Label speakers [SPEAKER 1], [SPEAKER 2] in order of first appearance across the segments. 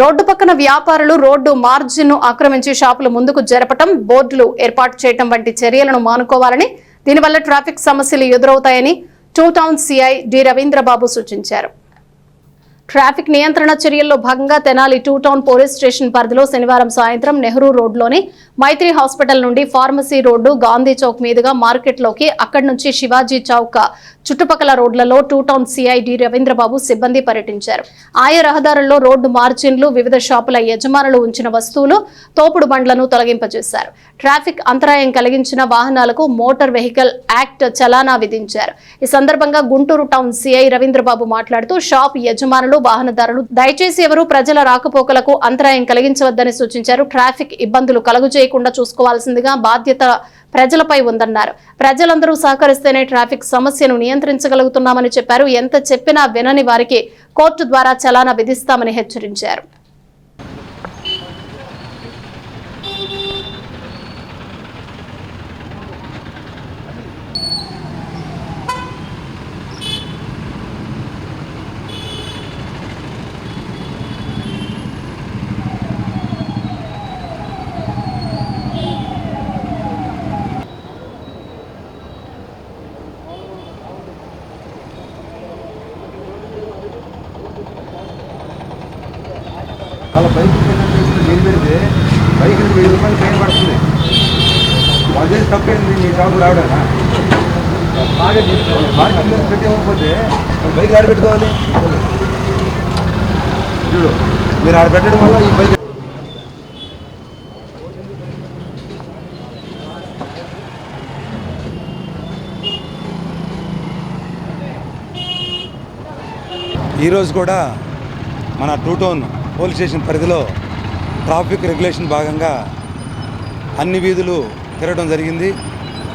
[SPEAKER 1] Road పక్కన వ్యాపారులు road margin ను ఆక్రమించి షాపులు ముందుకు జరపటం, బోర్డులు ఏర్పాటు చేయడం వంటి చర్యలను మానుకోవాలని, దీనివల్ల ట్రాఫిక్ సమస్యలు ఎదురవుతాయని two town CI D Ravindrababu సూచించారు. ట్రాఫిక్ నియంత్రణ చర్యల్లో భాగంగా Tenali two town police station పరిధిలో శనివారం సాయంత్రం నెహ్రూ రోడ్లోని మైత్రి హాస్పిటల్ నుండి ఫార్మసీ రోడ్డు, గాంధీ చౌక్ మీదుగా మార్కెట్లోకి, అక్కడి నుంచి శివాజీ చౌక్ చుట్టుపక్కల రోడ్లలో two town CI D Ravindrababu సిబ్బంది పర్యటించారు. ఆయా రహదారుల్లో రోడ్డు మార్జిన్లు, వివిధ షాపుల యజమానులు ఉంచిన వస్తువులు, తోపుడు బండ్లను తొలగింపజేశారు. ట్రాఫిక్ అంతరాయం కలిగించిన వాహనాలకు మోటార్ వెహికల్ యాక్ట్ చలానా విధించారు. ఈ సందర్భంగా గుంటూరు టౌన్ సిఐ రవీంద్రబాబు మాట్లాడుతూ, షాప్ యజమానులు, వాహనదారులు దయచేసి ఎవరూ ప్రజల రాకపోకలకు అంతరాయం కలిగించవద్దని సూచించారు. ట్రాఫిక్ ఇబ్బందులు కలుగజేయకుండా చూసుకోవాల్సిందిగా బాధ్యత ప్రజలపై ఉందన్నారు. ప్రజలందరూ సహకరిస్తేనే ట్రాఫిక్ సమస్యను నియంత్రించగలుగుతున్నామని చెప్పారు. ఎంత చెప్పినా వినని వారికి కోర్టు ద్వారా చలానా విధిస్తామని హెచ్చరించారు.
[SPEAKER 2] వాళ్ళ బైక్ మీరు పెడితే బైక్ 1000 రూపాయలు ఫైన్ పడుతుంది. వాళ్ళు చేసి తప్పేంది మీ షాపు రావడానా? పార్కింగ్ పెట్టేకపోతే బైక్ ఆడ పెట్టుకోవాలి. చూడు, మీరు ఆడ పెట్టడం వల్ల ఈ బైక్ ఈరోజు కూడా మన టూ టౌన్ పోలీస్ స్టేషన్ పరిధిలో ట్రాఫిక్ రెగ్యులేషన్ భాగంగా అన్ని వీధులు తిరగడం జరిగింది.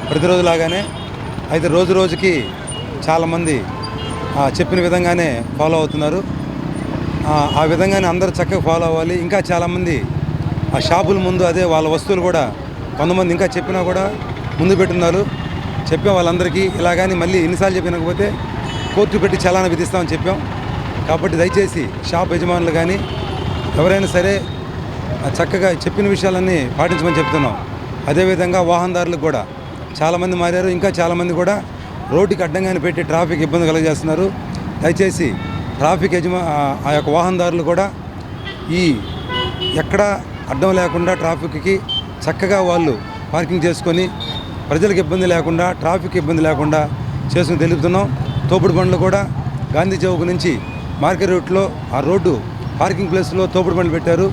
[SPEAKER 2] ప్రతిరోజులాగానే అయితే రోజు రోజుకి చాలామంది చెప్పిన విధంగానే ఫాలో అవుతున్నారు. ఆ విధంగానే అందరూ చక్కగా ఫాలో అవ్వాలి. ఇంకా చాలామంది ఆ షాపుల ముందు అదే వాళ్ళ వస్తువులు కూడా కొంతమంది ఇంకా చెప్పినా కూడా ముందు పెట్టున్నారు. చెప్పాం వాళ్ళందరికీ. ఇలాగని మళ్ళీ ఎన్నిసార్లు చెప్పినకపోతే కోర్టు పెట్టి చలానా విధిస్తామని చెప్పాం. కాబట్టి దయచేసి షాప్ యజమానులు కానీ ఎవరైనా సరే చక్కగా చెప్పిన విషయాలన్నీ పాటించమని చెప్తున్నాం. అదేవిధంగా వాహనదారులకు కూడా చాలామంది మారారు. ఇంకా చాలామంది కూడా రోడ్డుకి అడ్డంగానే పెట్టి ట్రాఫిక్ ఇబ్బంది కలుగజేస్తున్నారు. దయచేసి ట్రాఫిక్ ఆ యొక్క వాహనదారులు కూడా ఈ ఎక్కడ అడ్డం లేకుండా ట్రాఫిక్కి చక్కగా వాళ్ళు పార్కింగ్ చేసుకొని ప్రజలకు ఇబ్బంది లేకుండా, ట్రాఫిక్ ఇబ్బంది లేకుండా చేసుకుని తెలుపుతున్నాం. తోపుడు బండ్లు కూడా గాంధీ చౌక్ నుంచి మార్కెట్ రూట్లో ఆ రోడ్డు పార్కింగ్ ప్లేస్లో తోపుడు బండ్లు పెట్టారు.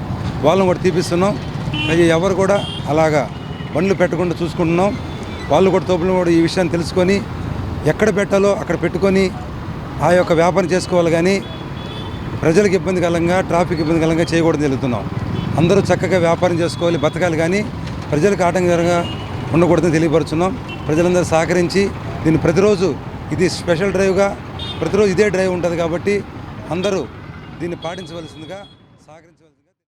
[SPEAKER 2] వాళ్ళని కూడా తీపిస్తున్నాం. అది ఎవరు కూడా అలాగా బండ్లు పెట్టకుండా చూసుకుంటున్నాం. వాళ్ళు కూడా తోపులు కూడా ఈ విషయాన్ని తెలుసుకొని ఎక్కడ పెట్టాలో అక్కడ పెట్టుకొని ఆ యొక్క వ్యాపారం చేసుకోవాలి. కానీ ప్రజలకు ఇబ్బంది కలంగా, ట్రాఫిక్ ఇబ్బంది కలంగా చేయకూడదు తెలుగుతున్నాం. అందరూ చక్కగా వ్యాపారం చేసుకోవాలి, బతకాలి. కానీ ప్రజలకు ఆటంకంగా ఉండకూడదని తెలియపరుచున్నాం. ప్రజలందరూ సహకరించి దీన్ని ప్రతిరోజు ఇది స్పెషల్ డ్రైవ్గా ప్రతిరోజు ఇదే డ్రైవ్ ఉంటుంది. కాబట్టి అందరూ దీన్ని పాటించవలసిందిగా సహకరించవలసిందిగా